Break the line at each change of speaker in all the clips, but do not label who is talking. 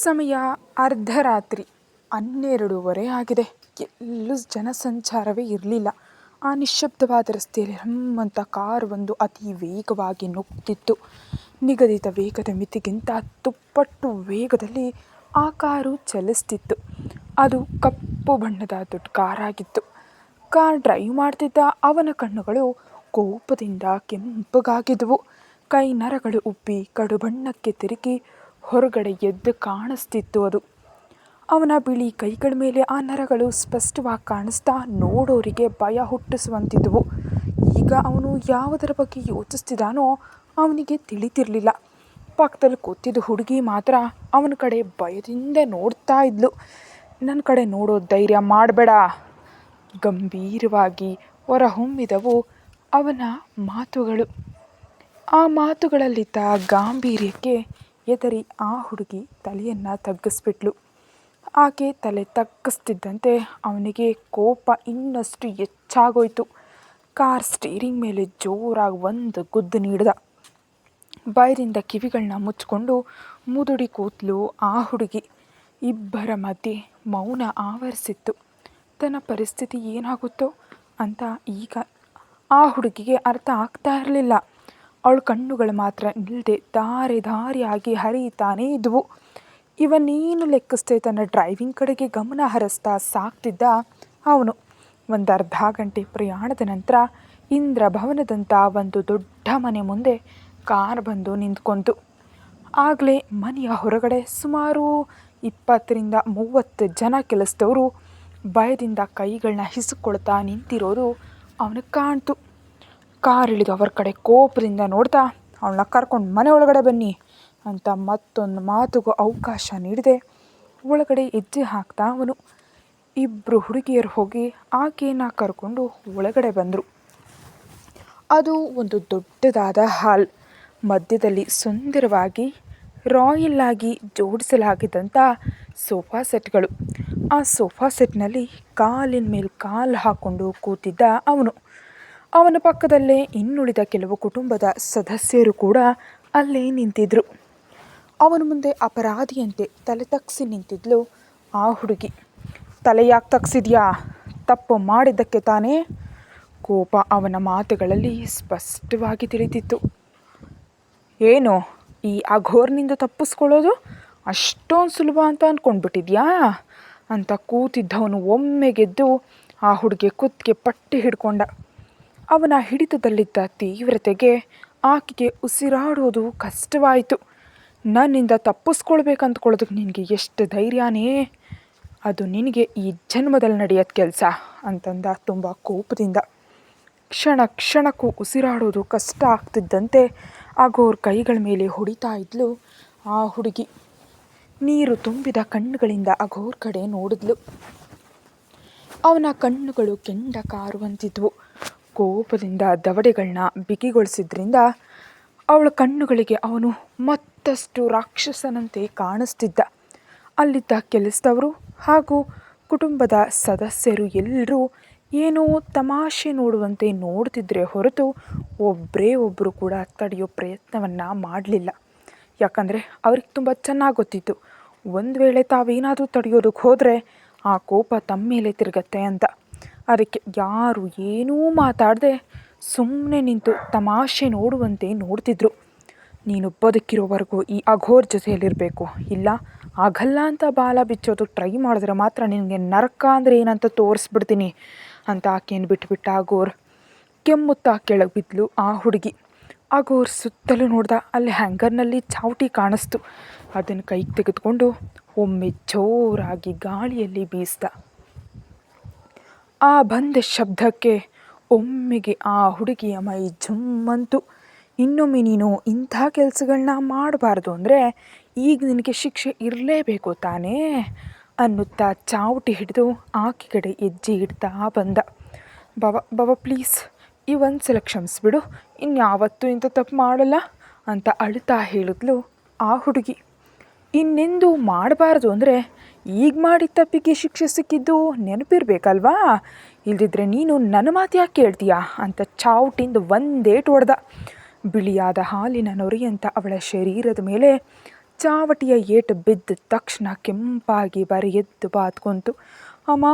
ಸಮಯ ಅರ್ಧರಾತ್ರಿ 12:30 ಆಗಿದೆ. ಎಲ್ಲೂ ಜನಸಂಚಾರವೇ ಇರಲಿಲ್ಲ. ಆ ನಿಶ್ಶಬ್ದವಾದ ರಸ್ತೆಯಲ್ಲಿ ಅಂತ ಕಾರೊಂದು ಅತಿ ವೇಗವಾಗಿ ನುಗ್ಗುತ್ತಿತ್ತು. ನಿಗದಿತ ವೇಗದ ಮಿತಿಗಿಂತ ದುಪ್ಪಟ್ಟು ವೇಗದಲ್ಲಿ ಆ ಕಾರು ಚಲಿಸ್ತಿತ್ತು. ಅದು ಕಪ್ಪು ಬಣ್ಣದ ದೊಡ್ಡ ಕಾರಾಗಿತ್ತು. ಕಾರ್ ಡ್ರೈವ್ ಮಾಡ್ತಿದ್ದ ಅವನ ಕಣ್ಣುಗಳು ಕೋಪದಿಂದ ಕೆಂಪಗಾಗಿದ್ವು. ಕೈ ನರಗಳು ಉಬ್ಬಿ ಕಡುಬಣ್ಣಕ್ಕೆ ತಿರುಗಿ ಹೊರಗಡೆ ಎದ್ದು ಕಾಣಿಸ್ತಿತ್ತು. ಅದು ಅವನ ಬಿಳಿ ಕೈಗಳ ಮೇಲೆ ಆ ನರಗಳು ಸ್ಪಷ್ಟವಾಗಿ ಕಾಣಿಸ್ತಾ ನೋಡೋರಿಗೆ ಭಯ ಹುಟ್ಟಿಸುವಂತಿದ್ವು. ಈಗ ಅವನು ಯಾವುದರ ಬಗ್ಗೆ ಯೋಚಿಸ್ತಿದ್ದಾನೋ ಅವನಿಗೆ ತಿಳಿತಿರ್ಲಿಲ್ಲ. ಪಕ್ಕದಲ್ಲಿ ಕೂತಿದ್ದ ಹುಡುಗಿ ಮಾತ್ರ ಅವನ ಕಡೆ ಭಯದಿಂದ ನೋಡ್ತಾ ಇದ್ಲು. ನನ್ನ ಕಡೆ ನೋಡೋ ಧೈರ್ಯ ಮಾಡಬೇಡ, ಗಂಭೀರವಾಗಿ ಹೊರಹೊಮ್ಮಿದವು ಅವನ ಮಾತುಗಳು. ಆ ಮಾತುಗಳಲ್ಲಿದ್ದ ಗಾಂಭೀರ್ಯಕ್ಕೆ ಹೆದರಿ ಆ ಹುಡುಗಿ ತಲೆಯನ್ನು ತಗ್ಗಿಸ್ಬಿಟ್ಲು. ಆಕೆ ತಲೆ ತಗ್ಗಿಸ್ತಿದ್ದಂತೆ ಅವನಿಗೆ ಕೋಪ ಇನ್ನಷ್ಟು ಹೆಚ್ಚಾಗೋಯ್ತು. ಕಾರ್ ಸ್ಟೀರಿಂಗ್ ಮೇಲೆ ಜೋರಾಗಿ ಒಂದು ಗುದ್ದು ನೀಡಿದ. ಭಯದಿಂದ ಕಿವಿಗಳನ್ನ ಮುಚ್ಚಿಕೊಂಡು ಮುದುಡಿ ಕೂತ್ಲು ಆ ಹುಡುಗಿ. ಇಬ್ಬರ ಮಧ್ಯೆ ಮೌನ ಆವರಿಸಿತ್ತು. ತನ್ನ ಪರಿಸ್ಥಿತಿ ಏನಾಗುತ್ತೋ ಅಂತ ಈಗ ಆ ಹುಡುಗಿಗೆ ಅರ್ಥ ಆಗ್ತಾ ಇರಲಿಲ್ಲ. ಅವಳ ಕಣ್ಣುಗಳು ಮಾತ್ರ ನಿಲ್ಲದೆ ಧಾರೆ ಧಾರೆಯಾಗಿ ಹರಿತಾನೇ ಇದ್ವು. ಇವನೇನು ಲೆಕ್ಕಿಸ್ದೆ ತನ್ನ ಡ್ರೈವಿಂಗ್ ಕಡೆಗೆ ಗಮನ ಹರಿಸ್ತಾ ಸಾಕ್ತಿದ್ದ ಅವನು. ಒಂದು ಅರ್ಧ ಗಂಟೆ ಪ್ರಯಾಣದ ನಂತರ ಇಂದ್ರಭವನದಂಥ ಒಂದು ದೊಡ್ಡ ಮನೆ ಮುಂದೆ ಕಾರ್ ಬಂದು ನಿಂತ್ಕೊಂತು. ಆಗಲೇ ಮನೆಯ ಹೊರಗಡೆ ಸುಮಾರು 20-30 ಜನ ಕೆಲಸದವರು ಭಯದಿಂದ ಕೈಗಳನ್ನ ಹಿಸುಕೊಳ್ತಾ ನಿಂತಿರೋದು ಅವನಿಗೆ ಕಾಣ್ತು. ಕಾರ್ ಇಳಿದು ಅವರ ಕಡೆ ಕೋಪದಿಂದ ನೋಡ್ತಾ, ಅವಳನ್ನ ಕರ್ಕೊಂಡು ಮನೆ ಒಳಗಡೆ ಬನ್ನಿ ಅಂತ ಮತ್ತೊಂದು ಮಾತುಗೂ ಅವಕಾಶ ನೀಡದೆ ಒಳಗಡೆ ಹೆಜ್ಜೆ ಹಾಕ್ತಾ ಅವನು. ಇಬ್ಬರು ಹುಡುಗಿಯರು ಹೋಗಿ ಆಕೆಯನ್ನು ಕರ್ಕೊಂಡು ಒಳಗಡೆ ಬಂದರು. ಅದು ಒಂದು ದೊಡ್ಡದಾದ ಹಾಲ್. ಮಧ್ಯದಲ್ಲಿ ಸುಂದರವಾಗಿ ರಾಯಲ್ ಆಗಿ ಜೋಡಿಸಲಾಗಿದ್ದಂಥ ಸೋಫಾ ಸೆಟ್ಗಳು. ಆ ಸೋಫಾ ಸೆಟ್ನಲ್ಲಿ ಕಾಲಿನ ಮೇಲೆ ಕಾಲು ಹಾಕ್ಕೊಂಡು ಕೂತಿದ್ದ ಅವನು. ಅವನ ಪಕ್ಕದಲ್ಲೇ ಇನ್ನುಳಿದ ಕೆಲವು ಕುಟುಂಬದ ಸದಸ್ಯರು ಕೂಡ ಅಲ್ಲೇ ನಿಂತಿದ್ದರು. ಅವನ ಮುಂದೆ ಅಪರಾಧಿಯಂತೆ ತಲೆ ತಗ್ಸಿ ನಿಂತಿದ್ಲು ಆ ಹುಡುಗಿ. ತಲೆ ಯಾಕೆ ತಗ್ಸಿದ್ಯಾ? ತಪ್ಪು ಮಾಡಿದ್ದಕ್ಕೆ ತಾನೇ? ಕೋಪ ಅವನ ಮಾತುಗಳಲ್ಲಿ ಸ್ಪಷ್ಟವಾಗಿ ತಿಳಿದಿತ್ತು. ಏನು, ಈ ಅಘೋರ್ನಿಂದ ತಪ್ಪಿಸ್ಕೊಳ್ಳೋದು ಅಷ್ಟೊಂದು ಸುಲಭ ಅಂತ ಅಂದ್ಕೊಂಡ್ಬಿಟ್ಟಿದ್ಯಾ ಅಂತ ಕೂತಿದ್ದವನು ಒಮ್ಮೆಗೆದ್ದು ಆ ಹುಡುಗಿ ಕುತ್ತಿಗೆ ಪಟ್ಟಿ ಹಿಡ್ಕೊಂಡ. ಅವನ ಹಿಡಿತದಲ್ಲಿದ್ದ ತೀವ್ರತೆಗೆ ಆಕೆಗೆ ಉಸಿರಾಡೋದು ಕಷ್ಟವಾಯಿತು. ನನ್ನಿಂದ ತಪ್ಪಿಸ್ಕೊಳ್ಬೇಕಂದ್ಕೊಳ್ಳೋದಕ್ಕೆ ನಿನಗೆ ಎಷ್ಟು ಧೈರ್ಯನೇ? ಅದು ನಿನಗೆ ಈ ಜನ್ಮದಲ್ಲಿ ನಡೆಯೋದು ಕೆಲಸ ಅಂತಂದ ತುಂಬ ಕೋಪದಿಂದ. ಕ್ಷಣ ಕ್ಷಣಕ್ಕೂ ಉಸಿರಾಡೋದು ಕಷ್ಟ ಆಗ್ತಿದ್ದಂತೆ ಅಘೋರ್ ಕೈಗಳ ಮೇಲೆ ಹೊಡಿತಾ ಇದ್ಲು ಆ ಹುಡುಗಿ. ನೀರು ತುಂಬಿದ ಕಣ್ಣುಗಳಿಂದ ಅಘೋರ್ ಕಡೆ ನೋಡಿದ್ಲು. ಅವನ ಕಣ್ಣುಗಳು ಕೆಂಡ ಕಾರುವಂತಿದ್ವು. ಕೋಪದಿಂದ ದವಡೆಗಳನ್ನ ಬಿಗಿಗೊಳಿಸಿದ್ರಿಂದ ಅವಳ ಕಣ್ಣುಗಳಿಗೆ ಅವನು ಮತ್ತಷ್ಟು ರಾಕ್ಷಸನಂತೆ ಕಾಣಿಸ್ತಿದ್ದ. ಅಲ್ಲಿದ್ದ ಕೆಲಸದವರು ಹಾಗೂ ಕುಟುಂಬದ ಸದಸ್ಯರು ಎಲ್ಲರೂ ಏನೋ ತಮಾಷೆ ನೋಡುವಂತೆ ನೋಡ್ತಿದ್ರೆ ಹೊರತು ಒಬ್ಬರೇ ಒಬ್ಬರು ಕೂಡ ತಡೆಯೋ ಪ್ರಯತ್ನವನ್ನು ಮಾಡಲಿಲ್ಲ. ಯಾಕಂದರೆ ಅವ್ರಿಗೆ ತುಂಬ ಚೆನ್ನಾಗಿ ಗೊತ್ತಿತ್ತು, ಒಂದು ವೇಳೆ ತಾವೇನಾದರೂ ತಡೆಯೋದಕ್ಕೆ ಹೋದರೆ ಆ ಕೋಪ ತಮ್ಮ ಮೇಲೆ ತಿರುಗತ್ತೆ ಅಂತ. ಅದಕ್ಕೆ ಯಾರು ಏನೂ ಮಾತಾಡದೆ ಸುಮ್ಮನೆ ನಿಂತು ತಮಾಷೆ ನೋಡುವಂತೆ ನೋಡ್ತಿದ್ರು. ನೀನು ಬದುಕಿರೋವರೆಗೂ ಈ ಅಘೋರ್ ಜೊತೆಯಲ್ಲಿರಬೇಕು, ಇಲ್ಲ ಆಗಲ್ಲ ಅಂತ ಬಾಲ ಬಿಚ್ಚೋದು ಟ್ರೈ ಮಾಡಿದ್ರೆ ಮಾತ್ರ ನಿನಗೆ ನರಕ ಅಂದರೆ ಏನಂತ ತೋರಿಸ್ಬಿಡ್ತೀನಿ ಅಂತ ಆಕೆಯನ್ನು ಬಿಟ್ಬಿಟ್ಟ ಅಘೋರ್. ಕೆಮ್ಮುತ್ತಾ ಕೆಳಗೆ ಬಿದ್ಲು ಆ ಹುಡುಗಿ. ಅಘೋರ್ ಸುತ್ತಲೂ ನೋಡ್ದ. ಅಲ್ಲಿ ಹ್ಯಾಂಗರ್ನಲ್ಲಿ ಚಾವಟಿ ಕಾಣಿಸ್ತು. ಅದನ್ನು ಕೈಗೆ ತೆಗೆದುಕೊಂಡು ಒಮ್ಮೆ ಜೋರಾಗಿ ಗಾಳಿಯಲ್ಲಿ ಬೀಸ್ದ. ಆ ಬಂದ ಶಬ್ದಕ್ಕೆ ಒಮ್ಮೆಗೆ ಆ ಹುಡುಗಿಯ ಮೈ ಜುಮ್ಮಂತು. ಇನ್ನೊಮ್ಮೆ ನೀನು ಇಂಥ ಕೆಲಸಗಳನ್ನ ಮಾಡಬಾರ್ದು ಅಂದರೆ ಈಗ ನಿನಗೆ ಶಿಕ್ಷೆ ಇರಲೇಬೇಕು ತಾನೇ ಅನ್ನುತ್ತಾ ಚಾವಟಿ ಹಿಡಿದು ಆಕೆ ಕಡೆ ಹೆಜ್ಜೆ ಇಡ್ತಾ ಬಂದ. ಬಾಬಾ ಪ್ಲೀಸ್, ಈ ಒಂದು ಸಲ ಕ್ಷಮಿಸ್ಬಿಡು, ಇನ್ಯಾವತ್ತೂ ಇಂಥ ತಪ್ಪು ಮಾಡಲ್ಲ ಅಂತ ಅಳುತ್ತಾ ಹೇಳಿದ್ಲು ಆ ಹುಡುಗಿ. ಇನ್ನೆಂದೂ ಮಾಡಬಾರ್ದು ಅಂದರೆ ಈಗ ಮಾಡಿದ ತಪ್ಪಿಗೆ ಶಿಕ್ಷೆ ಸಿಕ್ಕಿದ್ದು ನೆನಪಿರ್ಬೇಕಲ್ವಾ? ಇಲ್ದಿದ್ರೆ ನೀನು ನನ್ನ ಮಾತು ಯಾಕೆ ಕೇಳ್ತೀಯಾ ಅಂತ ಚಾವಟಿಂದ ಒಂದೇಟು ಹೊಡೆದ. ಬಿಳಿಯಾದ ಹಾಲಿನ ನೊರೆಯಂಥ ಅವಳ ಶರೀರದ ಮೇಲೆ ಚಾವಟಿಯ ಏಟು ಬಿದ್ದ ತಕ್ಷಣ ಕೆಂಪಾಗಿ ಬರಿ ಎದ್ದು ಬಾತ್ಕೊಂತು. ಅಮ್ಮ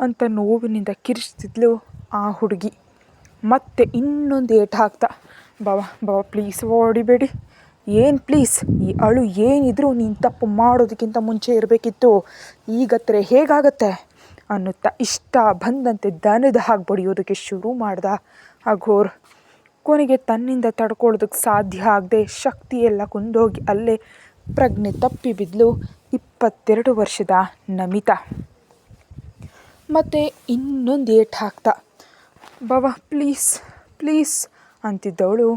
ಅಂತ ನೋವಿನಿಂದ ಕಿರಿಸ್ತಿದ್ಲು ಆ ಹುಡುಗಿ. ಮತ್ತೆ ಇನ್ನೊಂದು ಏಟು ಹಾಕ್ತಾ, ಬಾವ ಪ್ಲೀಸ್ ಹೊಡಿಬೇಡಿ, ಏನು ಪ್ಲೀಸ್, ಈ ಅಳು ಏನಿದ್ರು ನೀನು ತಪ್ಪು ಮಾಡೋದಕ್ಕಿಂತ ಮುಂಚೆ ಇರಬೇಕಿತ್ತು, ಈಗತ್ರೆ ಹೇಗಾಗತ್ತೆ ಅನ್ನುತ್ತಾ ಇಷ್ಟ ಬಂದಂತೆ ದನದ ಹಾಗೆ ಬಡಿಯೋದಕ್ಕೆ ಶುರು ಮಾಡ್ದ ಅಘೋರ್. ಕೊನೆಗೆ ತನ್ನಿಂದ ತಡ್ಕೊಳ್ಳೋದಕ್ಕೆ ಸಾಧ್ಯ ಆಗದೆ ಶಕ್ತಿಯೆಲ್ಲ ಕುಂದೋಗಿ ಅಲ್ಲೇ ಪ್ರಜ್ಞೆ ತಪ್ಪಿ ಬಿದ್ಲು 22 ವರ್ಷದ ನಮಿತಾ. ಮತ್ತು ಇನ್ನೊಂದು ಏಟು ಹಾಕ್ತಾ, ಬಾವ ಪ್ಲೀಸ್ ಪ್ಲೀಸ್ ಅಂತಿದ್ದವಳು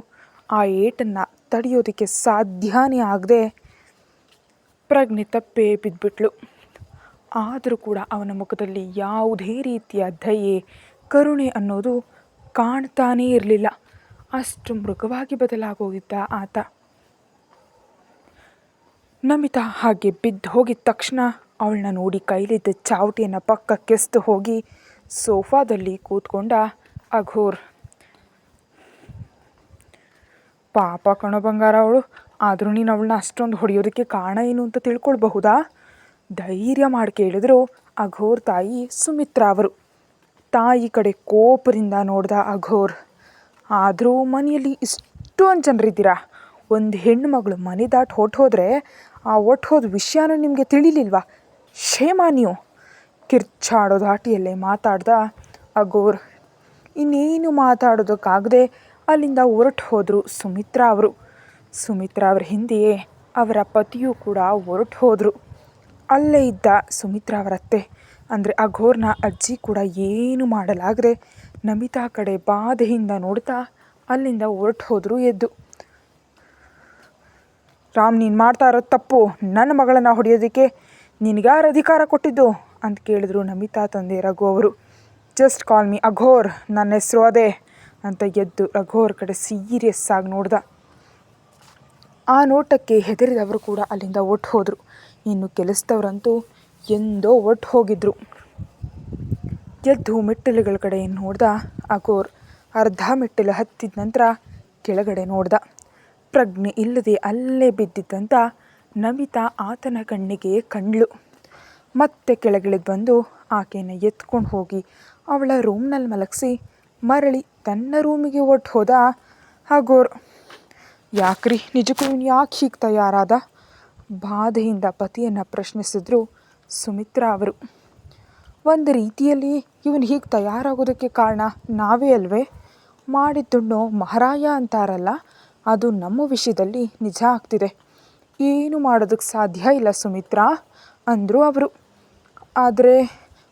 ಆ ಏಟನ್ನು ತಡೆಯೋದಕ್ಕೆ ಸಾಧ್ಯನೇ ಆಗದೆ ಪ್ರಜ್ಞೆ ತಪ್ಪೇ ಬಿದ್ದುಬಿಟ್ಲು. ಆದರೂ ಕೂಡ ಅವನ ಮುಖದಲ್ಲಿ ಯಾವುದೇ ರೀತಿಯ ದಯೆ, ಕರುಣೆ ಅನ್ನೋದು ಕಾಣ್ತಾನೇ ಇರಲಿಲ್ಲ. ಅಷ್ಟು ಮೃಗವಾಗಿ ಬದಲಾಗೋಗಿದ್ದ ಆತ. ನಮಿತಾ ಹಾಗೆ ಬಿದ್ದು ಹೋಗಿದ ತಕ್ಷಣ ಅವಳನ್ನ ನೋಡಿ ಕೈಲಿದ್ದ ಚಾವಟಿಯನ್ನು ಪಕ್ಕಕ್ಕೆಸ್ದು ಹೋಗಿ ಸೋಫಾದಲ್ಲಿ ಕೂತ್ಕೊಂಡ ಅಘೋರ್. ಪಾಪ ಕಣೋ ಬಂಗಾರ ಅವಳು, ಆದರೂ ನೀನು ಅವಳನ್ನ ಅಷ್ಟೊಂದು ಹೊಡೆಯೋದಕ್ಕೆ ಕಾರಣ ಏನು ಅಂತ ತಿಳ್ಕೊಳ್ಬಹುದಾ? ಧೈರ್ಯ ಮಾಡಿ ಕೇಳಿದ್ರು ಅಘೋರ್ ತಾಯಿ ಸುಮಿತ್ರಾ ಅವರು. ತಾಯಿ ಕಡೆ ಕೋಪದಿಂದ ನೋಡ್ದ ಅಘೋರ್. ಆದರೂ ಮನೆಯಲ್ಲಿ ಇಷ್ಟೊಂದು ಜನರಿದ್ದೀರಾ, ಒಂದು ಹೆಣ್ಣು ಮಗಳು ಮನೆ ದಾಟಿ ಹೊಟ್ಟೋದ್ರೆ ಆ ಹೊಟ್ಟೋದ ವಿಷಯನೂ ನಿಮಗೆ ತಿಳಿಲಿಲ್ವಾ? ಕ್ಷೇಮ ನೀವು. ಕಿರ್ಚಾಡೋ ಧಾಟಿಯಲ್ಲೇ ಮಾತಾಡ್ದ ಅಘೋರ್. ಇನ್ನೇನು ಮಾತಾಡೋದಕ್ಕಾಗದೆ ಅಲ್ಲಿಂದ ಹೊರಟು ಹೋದರು ಸುಮಿತ್ರಾ ಅವರು. ಸುಮಿತ್ರಾ ಅವರ ಹಿಂದೆಯೇ ಅವರ ಪತಿಯೂ ಕೂಡ ಹೊರಟು ಹೋದರು. ಅಲ್ಲೇ ಇದ್ದ ಸುಮಿತ್ರಾ ಅವರ ಅತ್ತೆ ಅಂದರೆ ಅಘೋರ್ನ ಅಜ್ಜಿ ಕೂಡ ಏನು ಮಾಡಲಾಗದೆ ನಮಿತಾ ಕಡೆ ಬಾಧೆಯಿಂದ ನೋಡ್ತಾ ಅಲ್ಲಿಂದ ಹೊರಟು ಹೋದರು ಎದ್ದು. ರಾಮ್, ನೀನು ಮಾಡ್ತಾ ಇರೋದು ತಪ್ಪು, ನನ್ನ ಮಗಳನ್ನು ಹೊಡೆಯೋದಕ್ಕೆ ನಿನಗ್ಯಾರು ಅಧಿಕಾರ ಕೊಟ್ಟಿದ್ದು ಅಂತ ಕೇಳಿದ್ರು ನಮಿತಾ ತಂದೆ ರಘು ಅವರು. ಜಸ್ಟ್ ಕಾಲ್ ಮಿ ಅಘೋರ್, ನನ್ನ ಹೆಸರು ಅದೇ ಅಂತ ಎದ್ದು ಅಘೋರ್ ಕಡೆ ಸೀರಿಯಸ್ ಆಗಿ ನೋಡ್ದ. ಆ ನೋಟಕ್ಕೆ ಹೆದರಿದವರು ಕೂಡ ಅಲ್ಲಿಂದ ಒಟ್ಟು ಹೋದರು. ಇನ್ನು ಕೆಲಸದವರಂತೂ ಎಂದೋ ಒಟ್ಟು ಹೋಗಿದ್ರು. ಎದ್ದು ಮೆಟ್ಟಿಲುಗಳ ಕಡೆ ನೋಡ್ದ ಅಘೋರ್. ಅರ್ಧ ಮೆಟ್ಟಿಲು ಹತ್ತಿದ ನಂತರ ಕೆಳಗಡೆ ನೋಡ್ದ. ಪ್ರಜ್ಞೆ ಇಲ್ಲದೆ ಅಲ್ಲೇ ಬಿದ್ದಿದ್ದಂಥ ನಮಿತಾ ಆತನ ಕಣ್ಣಿಗೆ ಕಂಡ್ಳು. ಮತ್ತೆ ಕೆಳಗಿಳಿದು ಬಂದು ಆಕೆಯನ್ನು ಎತ್ಕೊಂಡು ಹೋಗಿ ಅವಳ ರೂಮ್ನಲ್ಲಿ ಮಲಗಿಸಿ ಮರಳಿ ತನ್ನ ರೂಮಿಗೆ ಒಟ್ಟು ಹೋದ ಅಘೋರ್. ಯಾಕ್ರಿ, ನಿಜಕ್ಕೂ ಇವನು ಯಾಕೆ ಹೀಗೆ ತಯಾರಾದ? ಬಾಧೆಯಿಂದ ಪತಿಯನ್ನು ಪ್ರಶ್ನಿಸಿದ್ರು ಸುಮಿತ್ರಾ ಅವರು. ಒಂದು ರೀತಿಯಲ್ಲಿ ಇವನು ಹೀಗೆ ತಯಾರಾಗೋದಕ್ಕೆ ಕಾರಣ ನಾವೇ ಅಲ್ವೇ? ಮಾಡಿದ್ದುಣ್ಣೋ ಮಹಾರಾಯ ಅಂತಾರಲ್ಲ, ಅದು ನಮ್ಮ ವಿಷಯದಲ್ಲಿ ನಿಜ ಆಗ್ತಿದೆ. ಏನು ಮಾಡೋದಕ್ಕೆ ಸಾಧ್ಯ ಇಲ್ಲ ಸುಮಿತ್ರಾ ಅಂದರು ಅವರು. ಆದರೆ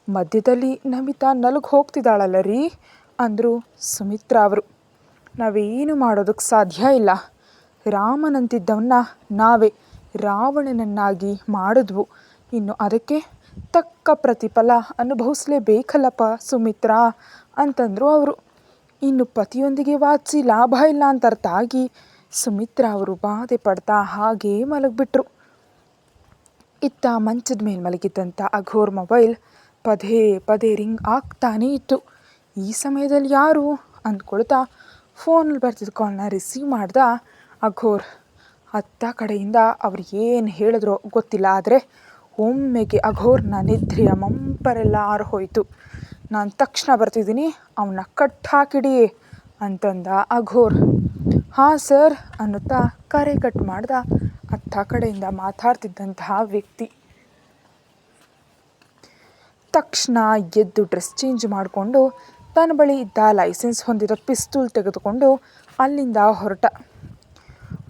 ಮಧ್ಯದಲ್ಲಿ ನಮಿತಾ ನಲುಗಿ ಹೋಗ್ತಿದ್ದಾಳಲ್ಲ ರೀ ಅಂದರು ಸುಮಿತ್ರಾ ಅವರು. ನಾವೇನು ಮಾಡೋದಕ್ಕೆ ಸಾಧ್ಯ ಇಲ್ಲ. ರಾಮನಂತಿದ್ದವನ್ನ ನಾವೇ ರಾವಣನನ್ನಾಗಿ ಮಾಡಿದ್ವು. ಇನ್ನು ಅದಕ್ಕೆ ತಕ್ಕ ಪ್ರತಿಫಲ ಅನುಭವಿಸಲೇಬೇಕಲ್ಲಪ್ಪ ಸುಮಿತ್ರಾ ಅಂತಂದರು ಅವರು. ಇನ್ನು ಪತಿಯೊಂದಿಗೆ ವಾದಿಸಿ ಲಾಭ ಇಲ್ಲ ಅಂತ ಅರ್ಥ ಆಗಿ ಸುಮಿತ್ರಾ ಅವರು ಬಾಧೆ ಪಡ್ತಾ ಹಾಗೇ ಮಲಗಿಬಿಟ್ರು. ಇತ್ತ ಮಂಚದ ಮೇಲೆ ಮಲಗಿದ್ದಂಥ ಅಘೋರ್ ಮೊಬೈಲ್ ಪದೇ ಪದೇ ರಿಂಗ್ ಆಗ್ತಾನೇ ಇತ್ತು. ಈ ಸಮಯದಲ್ಲಿ ಯಾರು ಅಂದ್ಕೊಳ್ತಾ ಫೋನಲ್ಲಿ ಬರ್ತಿದ್ದ ಕಾಲ್ನ ರಿಸೀವ್ ಮಾಡ್ದ ಅಘೋರ್. ಅತ್ತ ಕಡೆಯಿಂದ ಅವ್ರು ಏನು ಹೇಳಿದ್ರೋ ಗೊತ್ತಿಲ್ಲ, ಆದರೆ ಒಮ್ಮೆಗೆ ಅಘೋರ್ನ ನಿದ್ರೆಯ ಮಂಪರೆಲ್ಲ ಆರೋಯ್ತು. ನಾನು ತಕ್ಷಣ ಬರ್ತಿದ್ದೀನಿ, ಅವನ್ನ ಕಟ್ ಹಾಕಿಡಿ ಅಂತಂದ ಅಘೋರ್. ಹಾಂ ಸರ್ ಅನ್ನುತ್ತಾ ಕರೆ ಕಟ್ ಮಾಡ್ದ ಅತ್ತ ಕಡೆಯಿಂದ ಮಾತಾಡ್ತಿದ್ದಂತಹ ವ್ಯಕ್ತಿ. ತಕ್ಷಣ ಎದ್ದು ಡ್ರೆಸ್ ಚೇಂಜ್ ಮಾಡಿಕೊಂಡು ತನ್ನ ಬಳಿ ಇದ್ದ ಲೈಸೆನ್ಸ್ ಹೊಂದಿದ ಪಿಸ್ತೂಲ್ ತೆಗೆದುಕೊಂಡು ಅಲ್ಲಿಂದ ಹೊರಟ.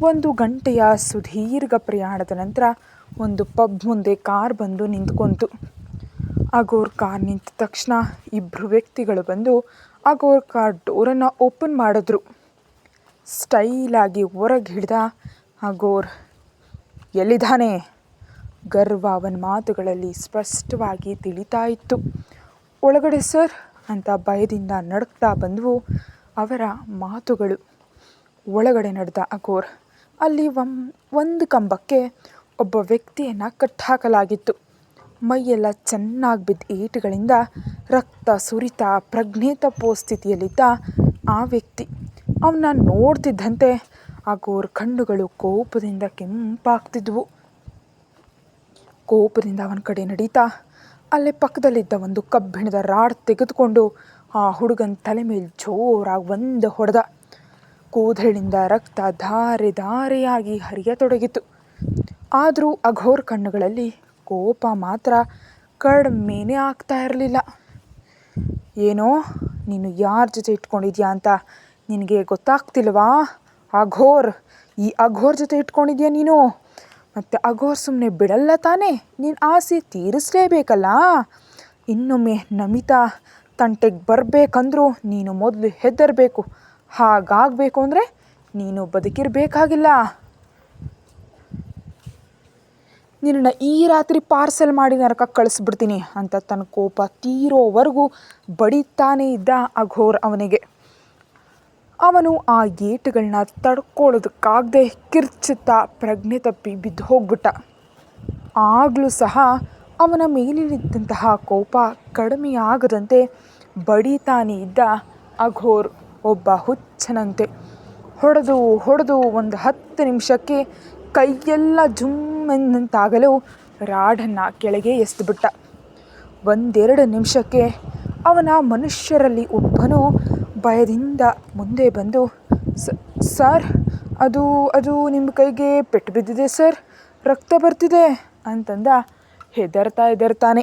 1 ಗಂಟೆಯ ಸುದೀರ್ಘ ಪ್ರಯಾಣದ ನಂತರ ಒಂದು ಪಬ್ ಮುಂದೆ ಕಾರ್ ಬಂದು ನಿಂತ್ಕೊಂತು. ಅಘೋರ್ ಕಾರ್ ನಿಂತ ತಕ್ಷಣ ಇಬ್ಬರು ವ್ಯಕ್ತಿಗಳು ಬಂದು ಅಘೋರ್ ಕಾರ್ ಡೋರನ್ನು ಓಪನ್ ಮಾಡಿದ್ರು. ಸ್ಟೈಲಾಗಿ ಹೊರಗೆ ಹಿಡ್ದ ಅಘೋರ್. ಎಲ್ಲಿದ್ದಾನೆ? ಗರ್ವ ಅವನ ಮಾತುಗಳಲ್ಲಿ ಸ್ಪಷ್ಟವಾಗಿ ತಿಳಿತಾ ಇತ್ತು. ಒಳಗಡೆ ಸರ್ ಅಂತ ಭಯದಿಂದ ನಡುಕ್ತಾ ಬಂದವು ಅವರ ಮಾತುಗಳು. ಒಳಗಡೆ ನಡೆದ ಅಘೋರ್. ಅಲ್ಲಿ ಒಂದು ಕಂಬಕ್ಕೆ ಒಬ್ಬ ವ್ಯಕ್ತಿಯನ್ನು ಕಟ್ಟಾಕಲಾಗಿತ್ತು. ಮೈಯೆಲ್ಲ ಚೆನ್ನಾಗಿ ಬಿದ್ದ ಏಟುಗಳಿಂದ ರಕ್ತ ಸುರಿತಾ ಪ್ರಜ್ಞೆ ತಪ್ಪೋ ಸ್ಥಿತಿಯಲ್ಲಿದ್ದ ಆ ವ್ಯಕ್ತಿ. ಅವನ್ನ ನೋಡ್ತಿದ್ದಂತೆ ಅಘೋರ್ ಕಣ್ಣುಗಳು ಕೋಪದಿಂದ ಕೆಂಪಾಗ್ತಿದ್ವು. ಕೋಪದಿಂದ ಅವನ ಕಡೆ ನಡೀತಾ ಅಲ್ಲೇ ಪಕ್ಕದಲ್ಲಿದ್ದ ಒಂದು ಕಬ್ಬಿಣದ ರಾಡ್ ತೆಗೆದುಕೊಂಡು ಆ ಹುಡುಗನ ತಲೆ ಮೇಲೆ ಜೋರಾಗಿ ಒಂದು ಹೊಡೆದ. ಕೂದಲಿನಿಂದ ರಕ್ತ ಧಾರೆ ಧಾರೆಯಾಗಿ ಹರಿಯತೊಡಗಿತು. ಆದರೂ ಅಘೋರ್ ಕಣ್ಣುಗಳಲ್ಲಿ ಕೋಪ ಮಾತ್ರ ಕಡಿಮೆನೇ ಆಗ್ತಾ ಇರಲಿಲ್ಲ. ಏನೋ ನೀನು ಯಾರ ಜೊತೆ ಇಟ್ಕೊಂಡಿದ್ಯಾ ಅಂತ ನಿನಗೆ ಗೊತ್ತಾಗ್ತಿಲ್ವಾ? ಅಘೋರ್, ಈ ಅಘೋರ್ ಜೊತೆ ಇಟ್ಕೊಂಡಿದ್ಯಾ ನೀನು. ಮತ್ತು ಅಘೋರ್ ಸುಮ್ಮನೆ ಬಿಡಲ್ಲ ತಾನೇ, ನೀನು ಆಸೆ ತೀರಿಸಲೇಬೇಕಲ್ಲ. ಇನ್ನೊಮ್ಮೆ ನಮಿತಾ ತಂಟೆಗೆ ಬರಬೇಕಂದ್ರೂ ನೀನು ಮೊದಲು ಹೆದರಬೇಕು. ಹಾಗಾಗಬೇಕು ಅಂದರೆ ನೀನು ಬದುಕಿರಬೇಕಾಗಿಲ್ಲ. ನಿನ್ನನ್ನು ಈ ರಾತ್ರಿ ಪಾರ್ಸೆಲ್ ಮಾಡಿ ನರಕಕ್ಕೆ ಕಳಿಸ್ಬಿಡ್ತೀನಿ ಅಂತ ತನ್ನ ಕೋಪ ತೀರೋವರೆಗೂ ಬಡಿತಾನೇ ಇದ್ದ ಅಘೋರ್ ಅವನಿಗೆ. ಅವನು ಆ ಏಟುಗಳನ್ನ ತಡ್ಕೊಳ್ಳೋದಕ್ಕಾಗದೆ ಕಿರ್ಚುತ್ತಾ ಪ್ರಜ್ಞೆ ತಪ್ಪಿ ಬಿದ್ದು ಹೋಗ್ಬಿಟ್ಟ. ಆಗಲೂ ಸಹ ಅವನ ಮೇಲಿದ್ದಂತಹ ಕೋಪ ಕಡಿಮೆಯಾಗದಂತೆ ಬಡಿತಾನೇ ಇದ್ದ ಅಘೋರ್ ಒಬ್ಬ ಹುಚ್ಚನಂತೆ ಹೊಡೆದು ಹೊಡೆದು ಒಂದು 10 ನಿಮಿಷಕ್ಕೆ ಕೈಯೆಲ್ಲ ಜುಮ್ಮೆಂದಂತಾಗಲು ರಾಡನ್ನು ಕೆಳಗೆ ಎಸೆದುಬಿಟ್ಟ. 1-2 ನಿಮಿಷಕ್ಕೆ ಅವನ ಮನುಷ್ಯರಲ್ಲಿ ಒಬ್ಬನು ಭಯದಿಂದ ಮುಂದೆ ಬಂದು, ಸರ್, ಅದು ಅದು ನಿಮ್ಮ ಕೈಗೆ ಪೆಟ್ಟು ಬಿದ್ದಿದೆ ಸರ್, ರಕ್ತ ಬರ್ತಿದೆ ಅಂತಂದ ಹೆದರ್ತಾನೆ.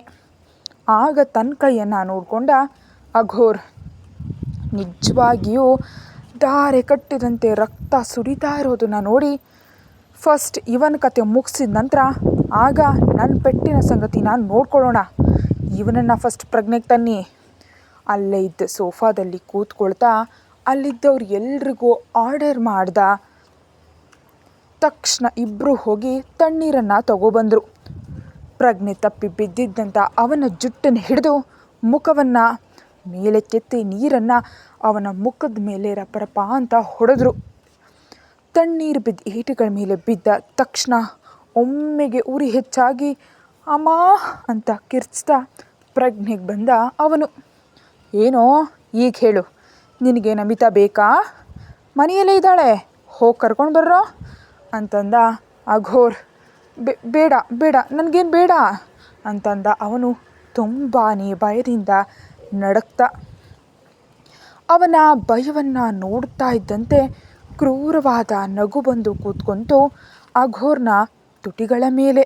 ಆಗ ತನ್ನ ಕೈಯನ್ನು ನೋಡಿಕೊಂಡ ಅಘೋರ್. ನಿಜವಾಗಿಯೂ ಧಾರೆ ಕಟ್ಟಿದಂತೆ ರಕ್ತ ಸುರಿತಾ ಇರೋದನ್ನು ನೋಡಿ ಫಸ್ಟ್ ಇವನ ಕತೆ ಮುಗಿಸಿದ ನಂತರ ಆಗ ನನ್ನ ಪೆಟ್ಟಿನ ಸಂಗತಿ ನಾನು ನೋಡ್ಕೊಳ್ಳೋಣ. ಇವನನ್ನು ಫಸ್ಟ್ ಪ್ರಜ್ಞೆಗೆ ತನ್ನಿ. ಅಲ್ಲೇ ಇದ್ದ ಸೋಫಾದಲ್ಲಿ ಕೂತ್ಕೊಳ್ತಾ ಅಲ್ಲಿದ್ದವ್ರು ಎಲ್ರಿಗೂ ಆರ್ಡರ್ ಮಾಡ್ದ. ತಕ್ಷಣ ಇಬ್ಬರು ಹೋಗಿ ತಣ್ಣೀರನ್ನು ತಗೊಬಂದರು. ಪ್ರಜ್ಞೆ ತಪ್ಪಿ ಬಿದ್ದಿದ್ದಂಥ ಅವನ ಜುಟ್ಟನ್ನು ಹಿಡಿದು ಮುಖವನ್ನು ಮೇಲೆ ಕೆತ್ತಿ ನೀರನ್ನು ಅವನ ಮುಖದ ಮೇಲೆ ರಪರಪ ಅಂತ ಹೊಡೆದ್ರು. ತಣ್ಣೀರು ಬಿದ್ದ ಏಟುಗಳ ಮೇಲೆ ಬಿದ್ದ ತಕ್ಷಣ ಒಮ್ಮೆಗೆ ಉರಿ ಹೆಚ್ಚಾಗಿ ಅಮ್ಮ ಅಂತ ಕಿರ್ಚ್ತಾ ಪ್ರಜ್ಞೆಗೆ ಬಂದ ಅವನು. ಏನೋ ಈಗ ಹೇಳು, ನಿನಗೆ ನಮಿತಾ ಬೇಕಾ? ಮನೆಯಲ್ಲೇ ಇದ್ದಾಳೆ, ಹೋಗಿ ಕರ್ಕೊಂಡು ಬರ್ರೋ ಅಂತಂದ ಅಘೋರ್. ಬೇಡ ಬೇಡ, ನನಗೇನು ಬೇಡ ಅಂತಂದ ಅವನು ತುಂಬಾ ಭಯದಿಂದ ನಡುಕ್ತಾ. ಅವನ ಭಯವನ್ನು ನೋಡ್ತಾ ಇದ್ದಂತೆ ಕ್ರೂರವಾದ ನಗು ಬಂದು ಕೂತ್ಕೊಂತು ಅಘೋರ್ನ ತುಟಿಗಳ ಮೇಲೆ.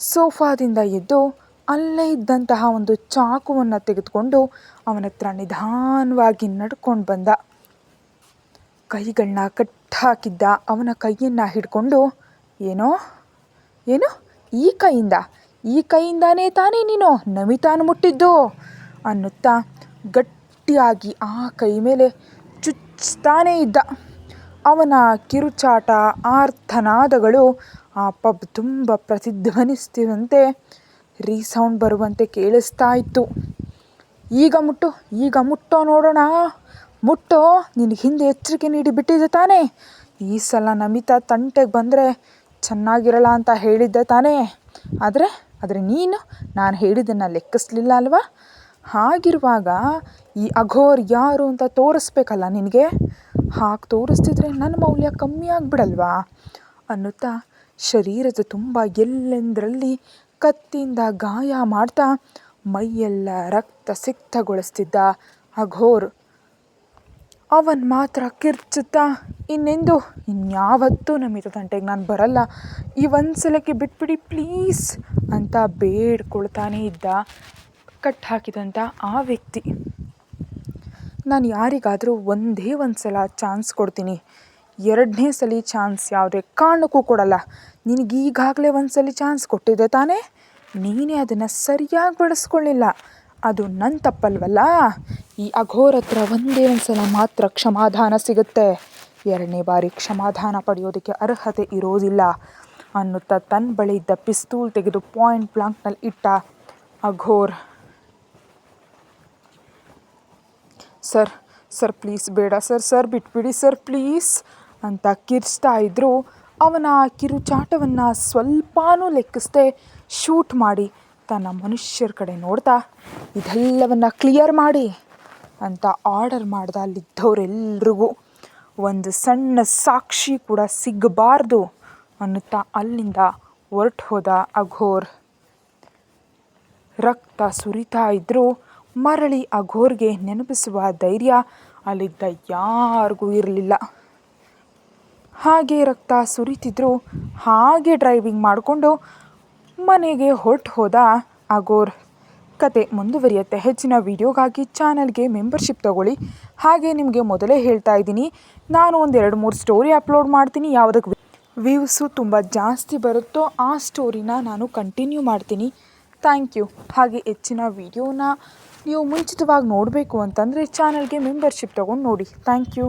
ಸೋಫಾದಿಂದ ಎದ್ದು ಅಲ್ಲೇ ಇದ್ದಂತಹ ಒಂದು ಚಾಕುವನ್ನು ತೆಗೆದುಕೊಂಡು ಅವನ ಹತ್ರ ನಿಧಾನವಾಗಿ ನಡ್ಕೊಂಡು ಬಂದ. ಕೈಗಳನ್ನ ಕಟ್ಟಾಕಿದ್ದ ಅವನ ಕೈಯನ್ನು ಹಿಡ್ಕೊಂಡು, ಏನೋ ಏನು ಈ ಕೈಯಿಂದಾನೇ ತಾನೇ ನೀನು ನಮಿತಾನ ಮುಟ್ಟಿದ್ದು ಅನ್ನುತ್ತಾ ಗಟ್ಟಿಯಾಗಿ ಆ ಕೈ ಮೇಲೆ ಚುಚ್ತಾನೇ ಇದ್ದ. ಅವನ ಕಿರುಚಾಟ ಆರ್ತನಾದಗಳು ಆ ಪಬ್ ತುಂಬ ಪ್ರತಿಧ್ವನಿಸ್ತಿದಂತೆ ರೀಸೌಂಡ್ ಬರುವಂತೆ ಕೇಳಿಸ್ತಾ ಇತ್ತು. ಈಗ ಮುಟ್ಟೋ ನೋಡೋಣ, ಮುಟ್ಟೋ, ನಿನಗೆ ಹಿಂದೆ ಎಚ್ಚರಿಕೆ ನೀಡಿ ಬಿಟ್ಟಿದ್ದೆ ತಾನೇ. ಈ ಸಲ ನಮಿತಾ ತಂಟೆಗೆ ಬಂದರೆ ಚೆನ್ನಾಗಿರಲ್ಲ ಅಂತ ಹೇಳಿದ್ದೆ ತಾನೇ. ಆದರೆ ನೀನು ನಾನು ಹೇಳಿದ್ದನ್ನು ಲೆಕ್ಕಿಸ್ಲಿಲ್ಲ ಅಲ್ವಾ? ಹಾಗಿರುವಾಗ ಈ ಅಘೋರ್ ಯಾರು ಅಂತ ತೋರಿಸ್ಬೇಕಲ್ಲ ನಿನಗೆ. ಹಾಗೆ ತೋರಿಸ್ತಿದ್ರೆ ನನ್ನ ಮೌಲ್ಯ ಕಮ್ಮಿ ಆಗಿಬಿಡಲ್ವಾ ಅನ್ನುತ್ತಾ ಶರೀರದ ತುಂಬ ಎಲ್ಲೆಂದರಲ್ಲಿ ಕತ್ತಿಯಿಂದ ಗಾಯ ಮಾಡ್ತಾ ಮೈಯೆಲ್ಲ ರಕ್ತ ಸಿಕ್ತಗೊಳಿಸ್ತಿದ್ದ ಅಘೋರ್. ಅವನ್ ಮಾತ್ರ ಕಿರ್ಚುತ್ತಾ, ಇನ್ಯಾವತ್ತೂ ನಮಿತಾ ತಂಟೆಗೆ ನಾನು ಬರಲ್ಲ, ಈ ಒಂದ್ಸಲಕ್ಕೆ ಬಿಟ್ಬಿಡಿ ಪ್ಲೀಸ್ ಅಂತ ಬೇಡ್ಕೊಳ್ತಾನೇ ಇದ್ದ ಕಟ್ ಹಾಕಿದಂಥ ಆ ವ್ಯಕ್ತಿ. ನಾನು ಯಾರಿಗಾದರೂ ಒಂದೇ ಒಂದು ಸಲ ಚಾನ್ಸ್ ಕೊಡ್ತೀನಿ, 2ನೇ ಸಲ ಚಾನ್ಸ್ ಯಾವುದೇ ಕಾರಣಕ್ಕೂ ಕೊಡಲ್ಲ. ನಿನಗೀಗಾಗಲೇ ಒಂದು ಸಲ ಚಾನ್ಸ್ ಕೊಟ್ಟಿದ್ದೆ ತಾನೇ, ನೀನೇ ಅದನ್ನು ಸರಿಯಾಗಿ ಬಳಸ್ಕೊಳ್ಳಿಲ್ಲ. ಅದು ನನ್ನ ತಪ್ಪಲ್ವಲ್ಲ. ಈ ಅಘೋರ್ ಹತ್ರ ಒಂದೇ ಒಂದು ಸಲ ಮಾತ್ರ ಕ್ಷಮಾದಾನ ಸಿಗುತ್ತೆ, 2ನೇ ಬಾರಿ ಕ್ಷಮಾದಾನ ಪಡೆಯೋದಕ್ಕೆ ಅರ್ಹತೆ ಇರೋದಿಲ್ಲ ಅನ್ನುತ್ತಾ ತನ್ನ ಬಳಿ ಇದ್ದ ಪಿಸ್ತೂಲ್ ತೆಗೆದು ಪಾಯಿಂಟ್ ಬ್ಲಾಂಕ್ನಲ್ಲಿ ಇಟ್ಟ ಅಘೋರ್. ಸರ್ ಪ್ಲೀಸ್ ಬೇಡ ಸರ್ ಬಿಟ್ಬಿಡಿ ಸರ್ ಪ್ಲೀಸ್ ಅಂತ ಕಿರ್ಚ್ತಾ ಇದ್ದರೂ ಅವನ ಕಿರುಚಾಟವನ್ನು ಸ್ವಲ್ಪನೂ ಲೆಕ್ಕಿಸದೆ ಶೂಟ್ ಮಾಡಿ ತನ್ನ ಮನುಷ್ಯರ ಕಡೆ ನೋಡ್ತಾ, ಇದೆಲ್ಲವನ್ನು ಕ್ಲಿಯರ್ ಮಾಡಿ ಅಂತ ಆರ್ಡರ್ ಮಾಡ್ದ ಅಲ್ಲಿದ್ದವರೆಲ್ರಿಗೂ. ಒಂದು ಸಣ್ಣ ಸಾಕ್ಷಿ ಕೂಡ ಸಿಗಬಾರ್ದು ಅನ್ನುತ್ತಾ ಅಲ್ಲಿಂದ ಹೊರಟು ಹೋದ ಅಘೋರ್. ರಕ್ತ ಸುರಿತಾ ಇದ್ದರೂ ಮರಳಿ ಅಘೋರ್ಗೆ ನೆನಪಿಸುವ ಧೈರ್ಯ ಅಲ್ಲಿದ್ದ ಯಾರಿಗೂ ಇರಲಿಲ್ಲ. ಹಾಗೆ ರಕ್ತ ಸುರಿತಿದ್ರು ಹಾಗೆ ಡ್ರೈವಿಂಗ್ ಮಾಡಿಕೊಂಡು ಮನೆಗೆ ಹೊರಟು ಹೋದ ಅಘೋರ್. ಕತೆ ಮುಂದುವರಿಯುತ್ತೆ. ಹೆಚ್ಚಿನ ವೀಡಿಯೋಗಾಗಿ ಚಾನಲ್ಗೆ ಮೆಂಬರ್ಶಿಪ್ ತಗೊಳ್ಳಿ. ಹಾಗೆ ನಿಮಗೆ ಮೊದಲೇ ಹೇಳ್ತಾ ಇದ್ದೀನಿ, ನಾನು ಒಂದು 2-3 ಸ್ಟೋರಿ ಅಪ್ಲೋಡ್ ಮಾಡ್ತೀನಿ. ಯಾವುದಕ್ಕೆ ವ್ಯೂಸು ತುಂಬ ಜಾಸ್ತಿ ಬರುತ್ತೋ ಆ ಸ್ಟೋರಿನ ನಾನು ಕಂಟಿನ್ಯೂ ಮಾಡ್ತೀನಿ. Thank you. ಹಾಗೆ ಹೆಚ್ಚಿನ ವೀಡಿಯೋನ ನೀವು ಮುಂಚಿತವಾಗಿ ನೋಡಬೇಕು ಅಂತಂದರೆ ಚಾನಲ್ಗೆ ಮೆಂಬರ್ಶಿಪ್ ತೊಗೊಂಡು ನೋಡಿ. Thank you.